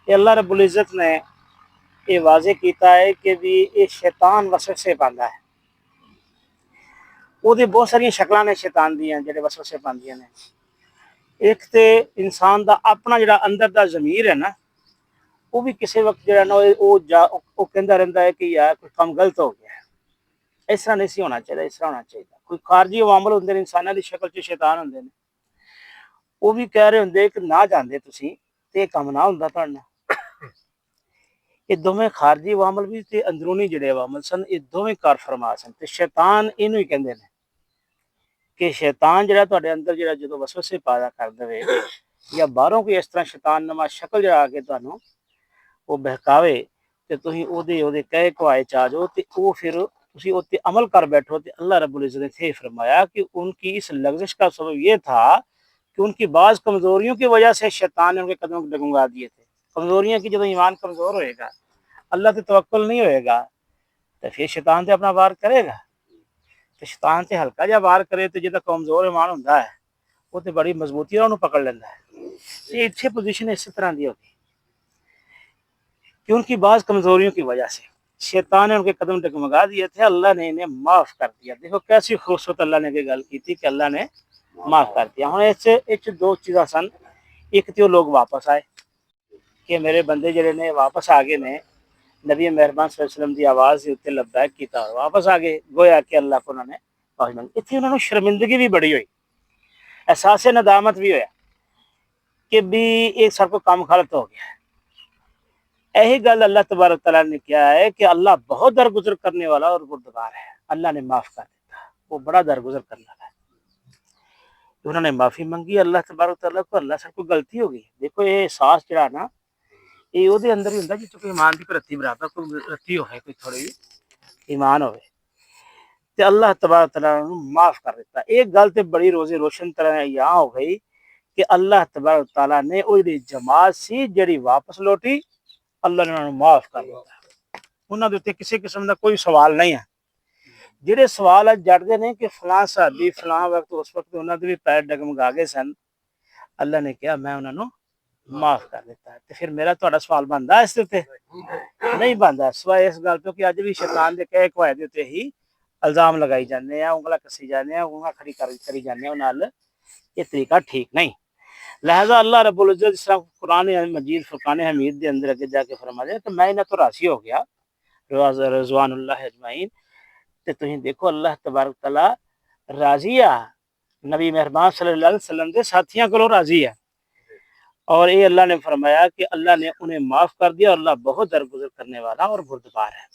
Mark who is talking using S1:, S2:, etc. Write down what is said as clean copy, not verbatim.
S1: کہ اللہ رب العزت نے یہ واضح کیتا ہے کہ بھی یہ شیطان وسوسے پاندا ہے، وہ بہت ساری شکلاں نے شیطان دیاں جڑے وسوسے پاندیاں نے۔ ایک تے انسان دا اپنا جڑا اندر دا ضمیر ہے نا، وہ بھی کسی وقت جڑا نا وہ کہندا رہندا ہے کہ یار کوئی کام غلط ہو گیا ہے، اس طرح نہیں سی ہونا چاہیے، اس طرح ہونا چاہیے۔ کوئی خارجی عوامل ہوندے نے انساناں دی شکل چ شیطان ہوندے نے، وہ بھی کہہ رہے ہوندے کہ نہ جاندے تسی تے کام نہ ہوندا تہاڈے نال۔ یہ دوویں خارجی عوامل بھی تے اندرونی جڑے عوامل سن، یہ دوویں کار فرما سن، تے شیطان اینو ہی کہندے نے کہ شیطان جڑا تہاڈے اندر جڑا جدوں وسوسے پیدا کر دے یا باہروں کوئی اس طرح شیطان نما شکل جڑا آ کے تانوں وہ بہکاوے تے تسی او دے کہے کوائے چا جاؤ تے او پھر تسی او تے عمل کر بیٹھو تے اللہ رب العزت نے فرمایا کہ ان کی اس لغزش کا سبب یہ تھا کہ ان کی بعض کمزوریوں کی وجہ سے شیطان نے ان کے قدموں کو ڈگمگا دیے تھے۔ کمزوریاں کی جب ایمان کمزور ہوئے گا، اللہ تے توکل نہیں ہوئے گا تو پھر شیطان تے اپنا وار کرے گا۔ تو شیطان تے ہلکا جا وار کرے تو جدا کمزور ایمان ہوندا ہے وہ تے بڑی مضبوطی نال پکڑ لیندا ہے۔ یہ اچھی پوزیشن اس طرح دی ہوتی کہ ان کی بعض کمزوریوں کی وجہ سے شیطان نے ان کے قدم ڈگمگا دیے تھے، اللہ نے انہیں معاف کر دیا۔ دیکھو کیسی خوبصورت اللہ نے گل کی تھی کہ اللہ نے معاف کر دیا۔ ہن اس دو چیزاں سن، ایک تو لوگ واپس آئے کہ میرے بندے جڑے نے واپس آ گئے نے، نبی مہربان صلی اللہ علیہ وسلم دی آواز کے اوتے لبیک کیتا اور واپس آ گئے، گویا کہ اللہ کو انہوں نے معافی مانگی۔ اتنے انہوں نے شرمندگی بھی بڑی ہوئی، احساس ندامت بھی ہویا کہ بھی ایک سب کو کام غلط ہو گیا ہے۔ یہی گل اللہ تبارک تعالیٰ نے کیا ہے کہ اللہ بہت درگزر کرنے والا اور بردبار ہے، اللہ نے معاف کر دیتا، وہ بڑا درگزر کرنے والا ہے۔ انہوں نے معافی منگی اللہ تبارک تعالیٰ کو، اللہ سے کوئی غلطی ہو گئی۔ دیکھو یہ احساس جڑا نا یہ وہ اندر ہی ہوندا جس کوئی ایمان کی رتی برابر کوئی رتی ہوئے، کوئی تھوڑی ایمان ہوئے تے اللہ تبارک تعالیٰ نے معاف کر دیتا۔ ایک گل تے بڑی روزی روشن طرح یہاں ہو گئی کہ اللہ تبارک تعالیٰ نے وہی جماعت سی جڑی واپس لوٹی، اللہ نے انہوں نے معاف کر دیتا۔ انہوں نے کسی قسم کا کوئی سوال نہیں ہے۔ جڑے سوال جڑتے ہیں کہ فلاں صحابی فلاں وقت اس وقت انہوں نے بھی پیر ڈگمگا گئے سن، اللہ نے کہا میں انہوں نے معاف کر دیتا ہے۔ تو پھر میرا تھوڑا سوال بنتا ہے اس تے نہیں بنتا، سوائے اس گل تو کہ اج بھی شیطان دے کہے کوائے دے تے ہی الزام لگائی جانے ہیں، انگلا کسی جانے ہیں، انگلا کھڑی کری جانے ہیں، یہ طریقہ ٹھیک نہیں۔ لہذا اللہ رب العزت اس طرح قرآن مجید فرقان حمید دے اندر اگے جا کے فرما دے کہ میں انہاں تو راضی ہو گیا رضوان اللہ اجمعین۔ تے تہیں دیکھو اللہ تبارک تعالیٰ راضی ہے، نبی مہربان صلی اللہ علیہ وسلم دے ساتھیاں کو راضی ہے، اور یہ اللہ نے فرمایا کہ اللہ نے انہیں معاف کر دیا اور اللہ بہت درگزر کرنے والا اور بردبار ہے۔